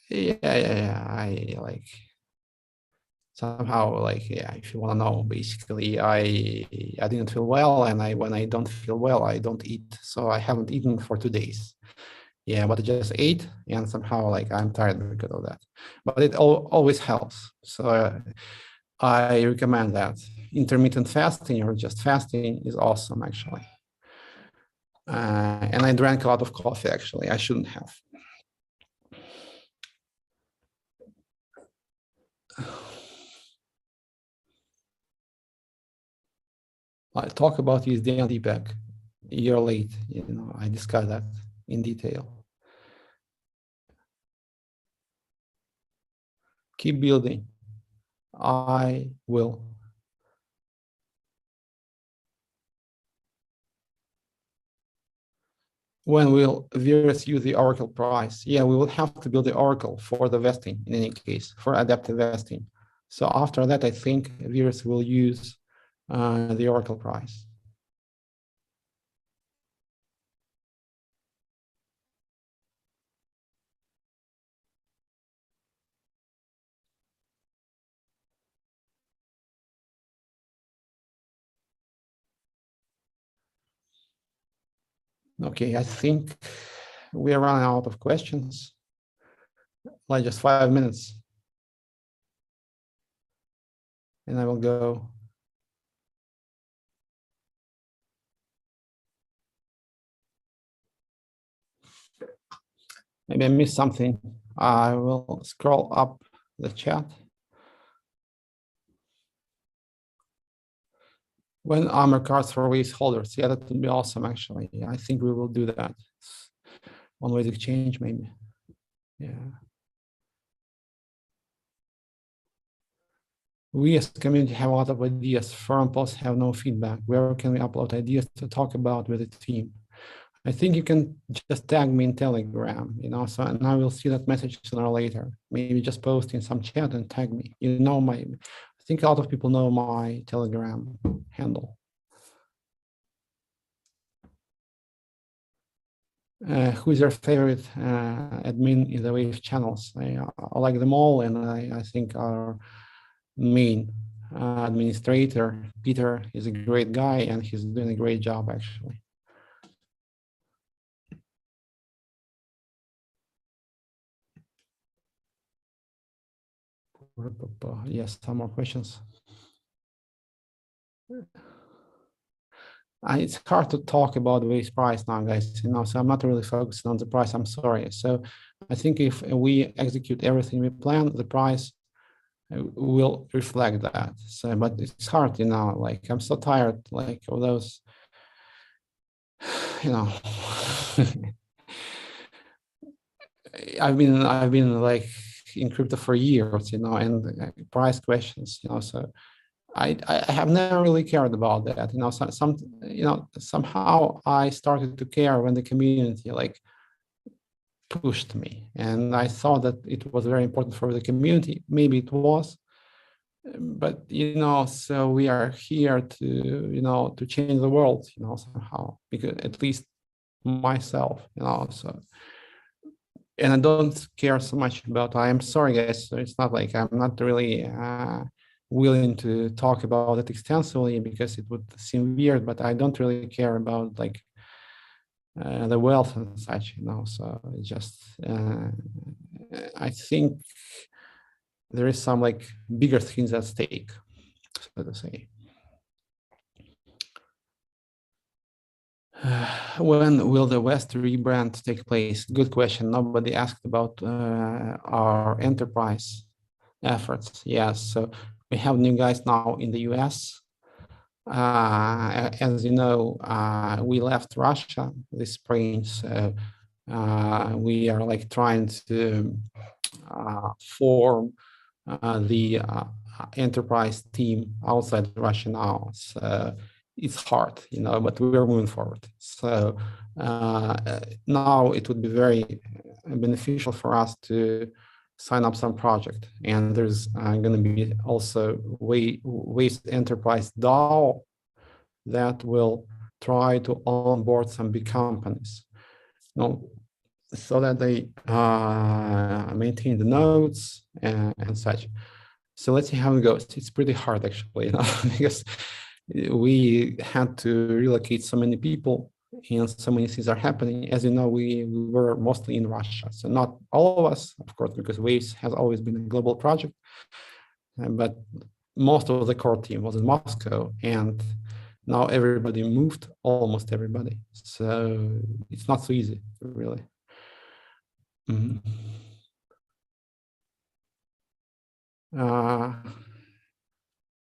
Yeah. I like somehow like yeah. If you want to know, basically, I didn't feel well, and when I don't feel well, I don't eat. So I haven't eaten for 2 days. Yeah, but I just ate, and somehow like I'm tired because of that. But it always helps. So I recommend that. Intermittent fasting or just fasting is awesome, actually. And I drank a lot of coffee. Actually, I shouldn't have. I talk about USDN DPEG a year late. You know, I discussed that in detail. Keep building. I will. When will Vires use the Oracle price? Yeah, we will have to build the Oracle for the vesting in any case, for adaptive vesting. So after that, I think Vires will use the Oracle price. Okay, I think we are running out of questions. Like just 5 minutes. And I will go. Maybe I missed something. I will scroll up the chat. When armor cards for race holders? Yeah, that would be awesome, actually. Yeah, I think we will do that. One way to exchange, maybe. Yeah. We as community have a lot of ideas. Forum posts have no feedback. Where can we upload ideas to talk about with the team? I think you can just tag me in Telegram, you know, so and I will see that message sooner or later. Maybe just post in some chat and tag me. You know, I think a lot of people know my Telegram handle. Who's your favorite admin in the Wave channels? I like them all, and I think our main administrator, Peter, is a great guy, and he's doing a great job, actually. Yes, some more questions. it's hard to talk about base price now, guys, so I'm not really focused on the price. I'm sorry. So I think if we execute everything we plan, the price will reflect that. So, but it's hard, like I'm so tired, like of those, I've been like in crypto for years, and price questions, so I have never really cared about that, somehow I started to care when the community like pushed me, and I thought that it was very important for the community. Maybe it was, but so we are here to change the world, somehow, because at least myself, so. And I don't care so much about, I'm sorry, guys, so it's not like I'm not really willing to talk about it extensively because it would seem weird, but I don't really care about like the wealth and such, so it's just, I think there is some like bigger things at stake, so to say. When will the West rebrand take place? Good question. Nobody asked about our enterprise efforts. Yes, so we have new guys now in the US. As you know, we left Russia this spring, so we are like trying to form the enterprise team outside Russia now. So it's hard, but we're moving forward. So now it would be very beneficial for us to sign up some project. And there's going to be also Waste Enterprise DAO that will try to onboard some big companies, so that they maintain the nodes and such. So let's see how it goes. It's pretty hard, actually, because we had to relocate so many people and so many things are happening. As you know, we were mostly in Russia. So not all of us, of course, because Waves has always been a global project, but most of the core team was in Moscow, and now everybody moved, almost everybody. So it's not so easy, really.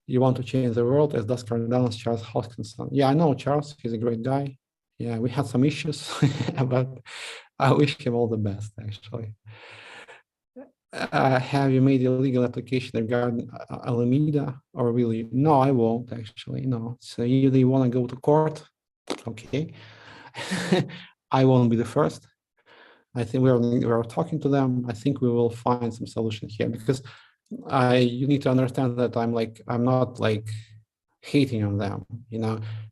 You want to change the world, as does Cardano's Charles Hoskinson. Yeah, I know Charles. He's a great guy. Yeah, we had some issues, but I wish him all the best, actually. Have you made a legal application regarding Alameda, or will you? No, I won't, actually, no. So either you want to go to court, okay. I won't be the first. I think we're talking to them. I think we will find some solution here, because you need to understand that I'm not like hating on them,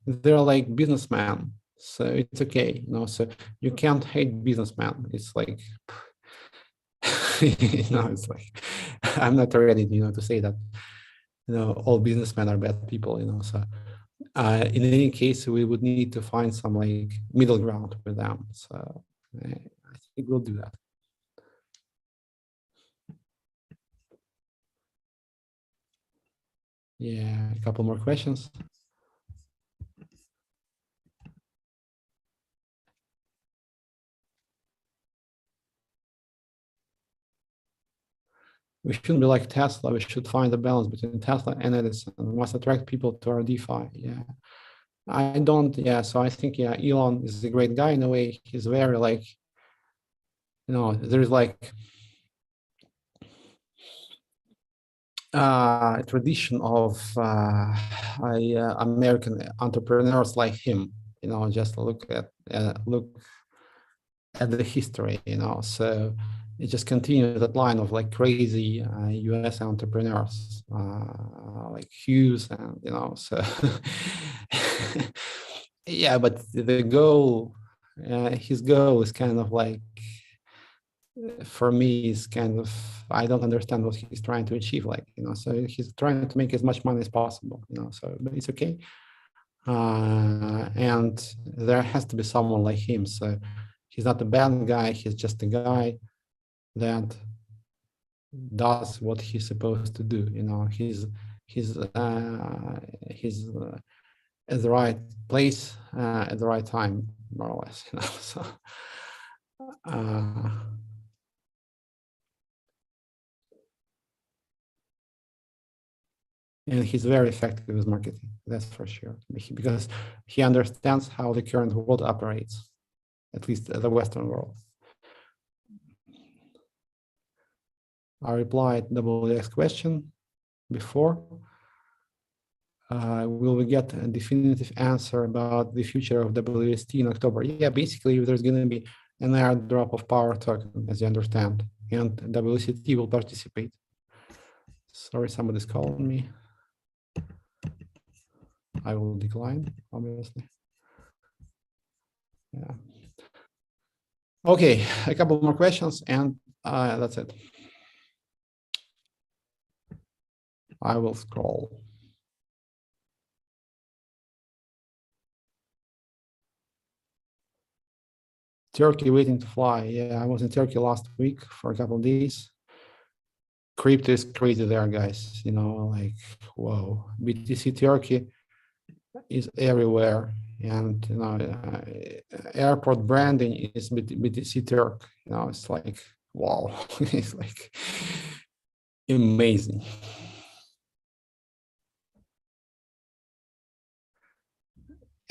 they're like businessmen, so it's okay, so you can't hate businessmen. It's like, it's like, I'm not ready, to say that, all businessmen are bad people, so in any case, we would need to find some like middle ground with them. So I think we'll do that. Yeah, a couple more questions. We shouldn't be like Tesla. We should find the balance between Tesla and Edison. We must attract people to our DeFi. Yeah, I don't. Yeah, so I think, yeah, Elon is a great guy in a way. He's very like, there's like a tradition of American entrepreneurs like him. Just look at the history. So it just continued that line of like crazy US entrepreneurs like Hughes, and so yeah, but the goal, his goal is kind of like, for me, is kind of, I don't understand what he's trying to achieve, like, so he's trying to make as much money as possible, so, but it's okay. And there has to be someone like him. So he's not a bad guy, he's just a guy that does what he's supposed to do. He's at the right place at the right time, more or less. So, and he's very effective with marketing, that's for sure, because he understands how the current world operates, at least the Western world. I replied WX question before. Will we get a definitive answer about the future of WST in October? Yeah, basically there's going to be an airdrop of power token, as you understand, and WCT will participate. Sorry, somebody's calling me. I will decline, obviously. Yeah. Okay, a couple more questions, and that's it. I will scroll. Turkey waiting to fly. Yeah, I was in Turkey last week for a couple of days. Crypto is crazy there, guys. You know, like, whoa. BTC Turkey is everywhere. And, you know, airport branding is BTC Turk. You know, it's like, wow. It's like amazing.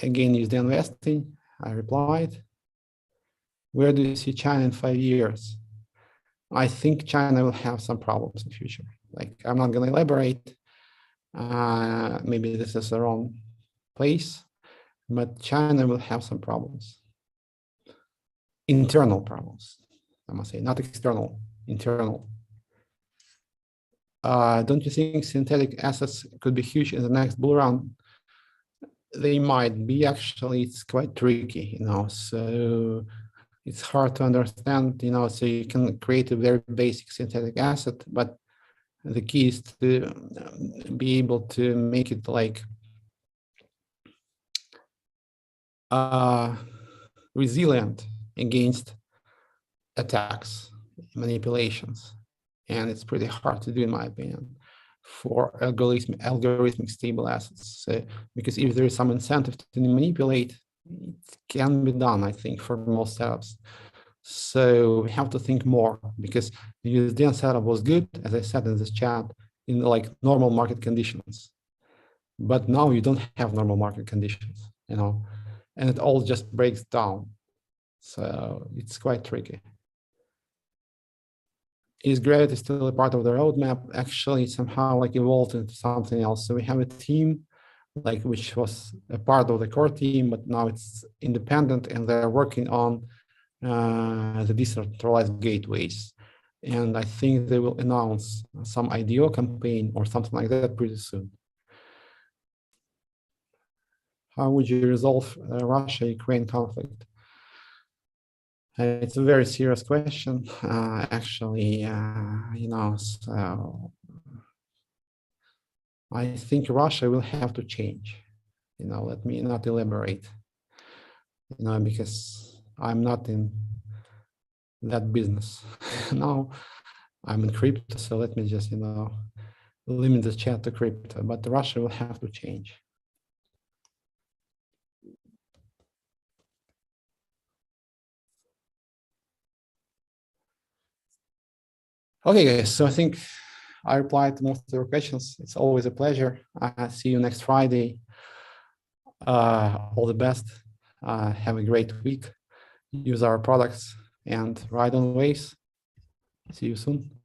Again, USD investing. I replied. Where do you see China in 5 years? I think China will have some problems in the future. Like, I'm not going to elaborate. Maybe this is the wrong place, but China will have some problems. Internal problems, I must say, not external, internal. Don't you think synthetic assets could be huge in the next bull run? They might be, actually. It's quite tricky, you know, so it's hard to understand, you know, so you can create a very basic synthetic asset, but the key is to be able to make it like resilient against attacks, manipulations. And it's pretty hard to do, in my opinion, for algorithmic stable assets. So, because if there is some incentive to manipulate, it can be done, I think, for most setups. So we have to think more, because the USDN setup was good, as I said in this chat, in like normal market conditions. But now you don't have normal market conditions, you know, and it all just breaks down. So it's quite tricky. Is Gravity still a part of the roadmap? Actually, it somehow like evolved into something else. So we have a team like which was a part of the core team, but now it's independent, and they're working on the decentralized gateways. And I think they will announce some IDO campaign or something like that pretty soon. How would you resolve Russia-Ukraine conflict? It's a very serious question, actually, you know, so I think Russia will have to change, you know, let me not elaborate, you know, because I'm not in that business. Now I'm in crypto, so let me just, you know, limit the chat to crypto, but Russia will have to change. Okay, guys, so I think I replied to most of your questions. It's always a pleasure. See you next Friday. All the best. Have a great week. Use our products and ride on waves. See you soon.